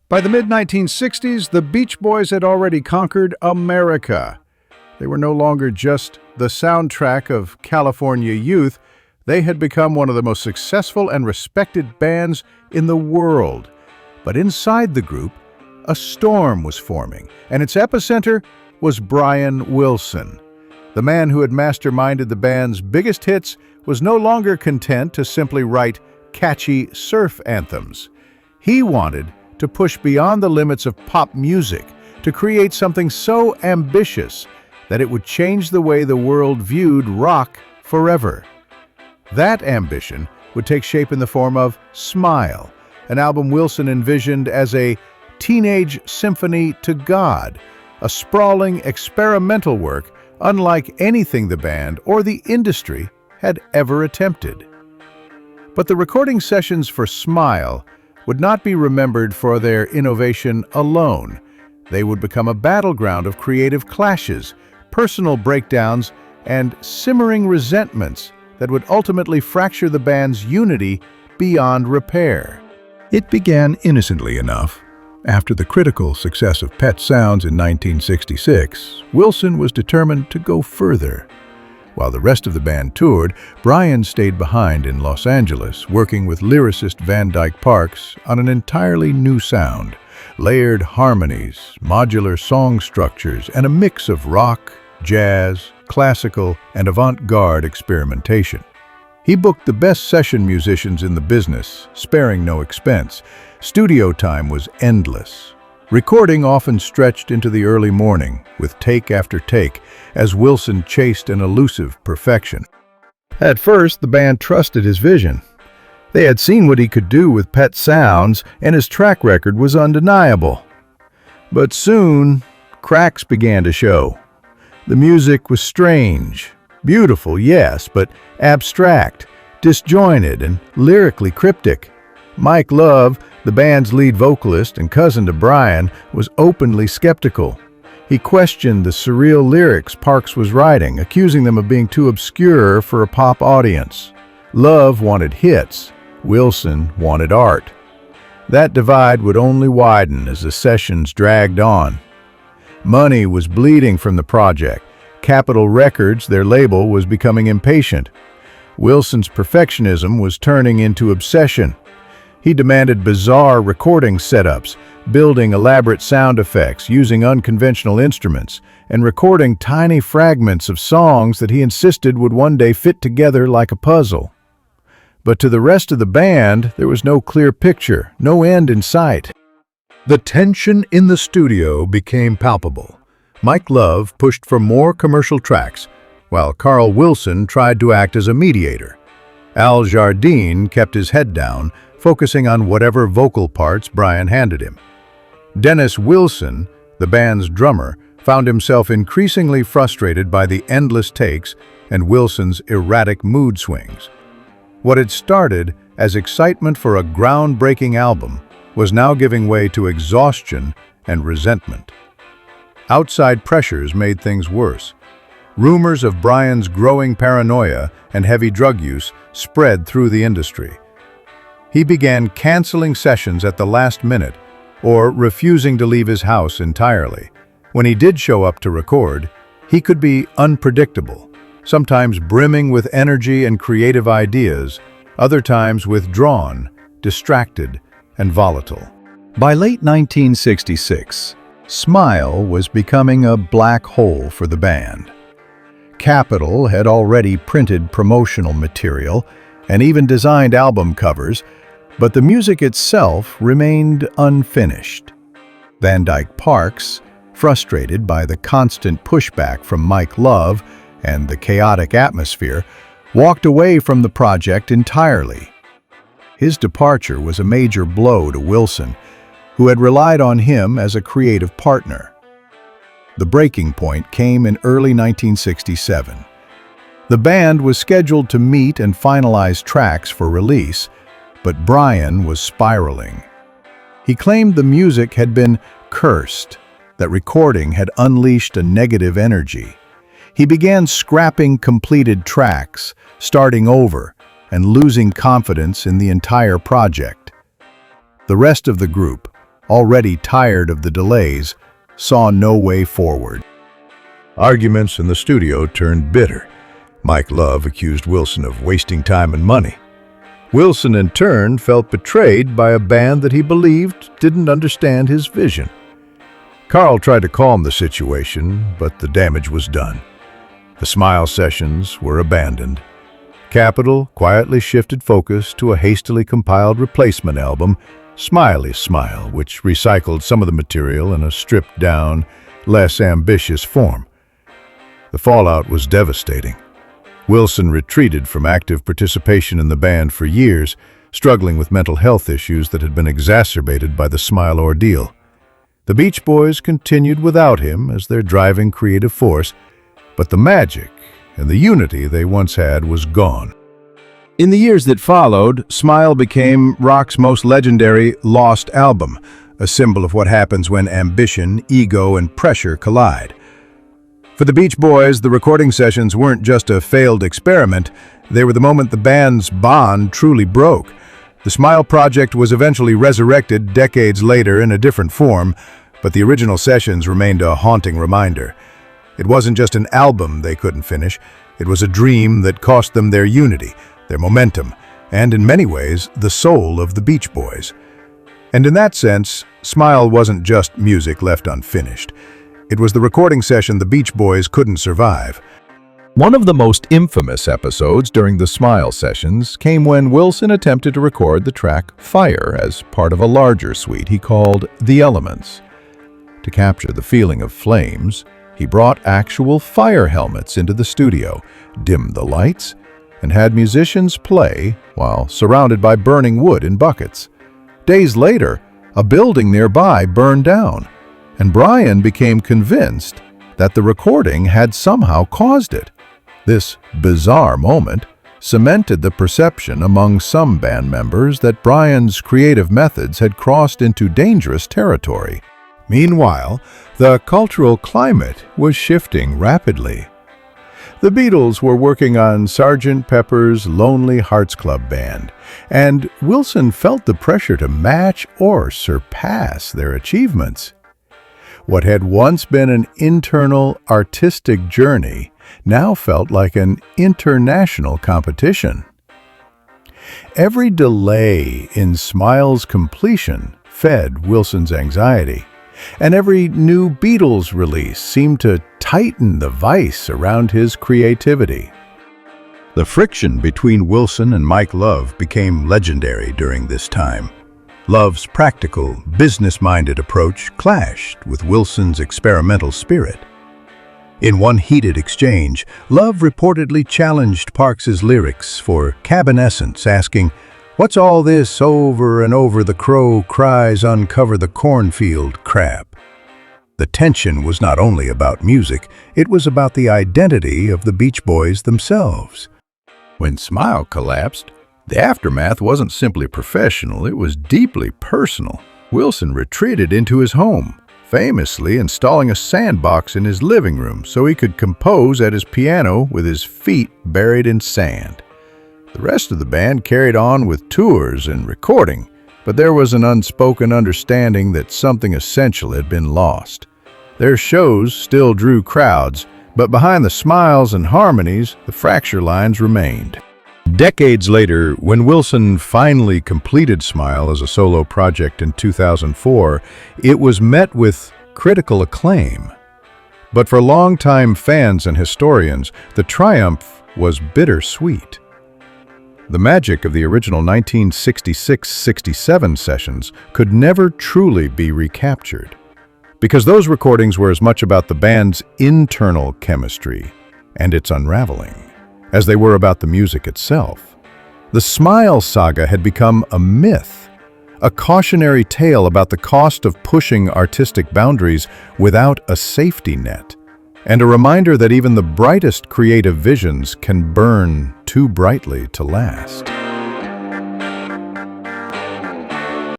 By the mid-1960s, the Beach Boys had already conquered America. They were no longer just the soundtrack of California youth. They had become one of the most successful and respected bands in the world. But inside the group, a storm was forming, and its epicenter was Brian Wilson. The man who had masterminded the band's biggest hits was no longer content to simply write catchy surf anthems. He wanted to push beyond the limits of pop music, to create something so ambitious that it would change the way the world viewed rock forever. That ambition would take shape in the form of Smile, an album Wilson envisioned as a teenage symphony to God, a sprawling experimental work unlike anything the band or the industry had ever attempted. But the recording sessions for Smile would not be remembered for their innovation alone. They would become a battleground of creative clashes, personal breakdowns, and simmering resentments that would ultimately fracture the band's unity beyond repair. It began innocently enough. After the critical success of Pet Sounds in 1966, Wilson was determined to go further. While the rest of the band toured, Brian stayed behind in Los Angeles, working with lyricist Van Dyke Parks on an entirely new sound, layered harmonies, modular song structures, and a mix of rock, jazz, classical, and avant-garde experimentation. He booked the best session musicians in the business, sparing no expense. Studio time was endless. Recording often stretched into the early morning, with take after take, as Wilson chased an elusive perfection. At first, the band trusted his vision. They had seen what he could do with Pet Sounds, and his track record was undeniable. But soon, cracks began to show. The music was strange. Beautiful, yes, but abstract, disjointed, and lyrically cryptic. Mike Love, the band's lead vocalist and cousin to Brian, was openly skeptical. He questioned the surreal lyrics Parks was writing, accusing them of being too obscure for a pop audience. Love wanted hits. Wilson wanted art. That divide would only widen as the sessions dragged on. Money was bleeding from the project. Capitol Records, their label, was becoming impatient. Wilson's perfectionism was turning into obsession. He demanded bizarre recording setups, building elaborate sound effects, using unconventional instruments, and recording tiny fragments of songs that he insisted would one day fit together like a puzzle. But to the rest of the band, there was no clear picture, no end in sight. The tension in the studio became palpable. Mike Love pushed for more commercial tracks, while Carl Wilson tried to act as a mediator. Al Jardine kept his head down, focusing on whatever vocal parts Brian handed him. Dennis Wilson, the band's drummer, found himself increasingly frustrated by the endless takes and Wilson's erratic mood swings. What had started as excitement for a groundbreaking album was now giving way to exhaustion and resentment. Outside pressures made things worse. Rumors of Brian's growing paranoia and heavy drug use spread through the industry. He began canceling sessions at the last minute or refusing to leave his house entirely. When he did show up to record, he could be unpredictable, sometimes brimming with energy and creative ideas, other times withdrawn, distracted, and volatile. By late 1966, Smile was becoming a black hole for the band. Capitol had already printed promotional material and even designed album covers, but the music itself remained unfinished. Van Dyke Parks, frustrated by the constant pushback from Mike Love and the chaotic atmosphere, walked away from the project entirely. His departure was a major blow to Wilson, who had relied on him as a creative partner. The breaking point came in early 1967. The band was scheduled to meet and finalize tracks for release, but Brian was spiraling. He claimed the music had been cursed, that recording had unleashed a negative energy. He began scrapping completed tracks, starting over, and losing confidence in the entire project. The rest of the group, already tired of the delays, saw no way forward. Arguments in the studio turned bitter. Mike Love accused Wilson of wasting time and money. Wilson, in turn, felt betrayed by a band that he believed didn't understand his vision. Carl tried to calm the situation, but the damage was done. The Smile sessions were abandoned. Capitol quietly shifted focus to a hastily compiled replacement album, Smiley's Smile, which recycled some of the material in a stripped-down, less ambitious form. The fallout was devastating. Wilson retreated from active participation in the band for years, struggling with mental health issues that had been exacerbated by the Smile ordeal. The Beach Boys continued without him as their driving creative force, but the magic and the unity they once had was gone. In the years that followed, Smile became rock's most legendary lost album, a symbol of what happens when ambition, ego, and pressure collide. For the Beach Boys, the recording sessions weren't just a failed experiment, they were the moment the band's bond truly broke. The Smile project was eventually resurrected decades later in a different form, but the original sessions remained a haunting reminder. It wasn't just an album they couldn't finish, it was a dream that cost them their unity, their momentum, and in many ways, the soul of the Beach Boys. And in that sense, Smile wasn't just music left unfinished. It was the recording session the Beach Boys couldn't survive. One of the most infamous episodes during the Smile sessions came when Wilson attempted to record the track Fire as part of a larger suite he called The Elements. To capture the feeling of flames, he brought actual fire helmets into the studio, dimmed the lights, and had musicians play while surrounded by burning wood in buckets. Days later, a building nearby burned down, and Brian became convinced that the recording had somehow caused it. This bizarre moment cemented the perception among some band members that Brian's creative methods had crossed into dangerous territory. Meanwhile, the cultural climate was shifting rapidly. The Beatles were working on Sgt. Pepper's Lonely Hearts Club Band, and Wilson felt the pressure to match or surpass their achievements. What had once been an internal artistic journey now felt like an international competition. Every delay in Smile's completion fed Wilson's anxiety, and every new Beatles release seemed to tighten the vice around his creativity. The friction between Wilson and Mike Love became legendary during this time. Love's practical, business-minded approach clashed with Wilson's experimental spirit. In one heated exchange, Love reportedly challenged Parks's lyrics for Cabin Essence, asking, "What's all this over and over the crow cries uncover the cornfield crap?" The tension was not only about music, it was about the identity of the Beach Boys themselves. When Smile collapsed, the aftermath wasn't simply professional, it was deeply personal. Wilson retreated into his home, famously installing a sandbox in his living room so he could compose at his piano with his feet buried in sand. The rest of the band carried on with tours and recording, but there was an unspoken understanding that something essential had been lost. Their shows still drew crowds, but behind the smiles and harmonies, the fracture lines remained. Decades later, when Wilson finally completed Smile as a solo project in 2004, it was met with critical acclaim. But for longtime fans and historians, the triumph was bittersweet. The magic of the original 1966-67 sessions could never truly be recaptured, because those recordings were as much about the band's internal chemistry and its unraveling as they were about the music itself. The Smile saga had become a myth, a cautionary tale about the cost of pushing artistic boundaries without a safety net, and a reminder that even the brightest creative visions can burn too brightly to last.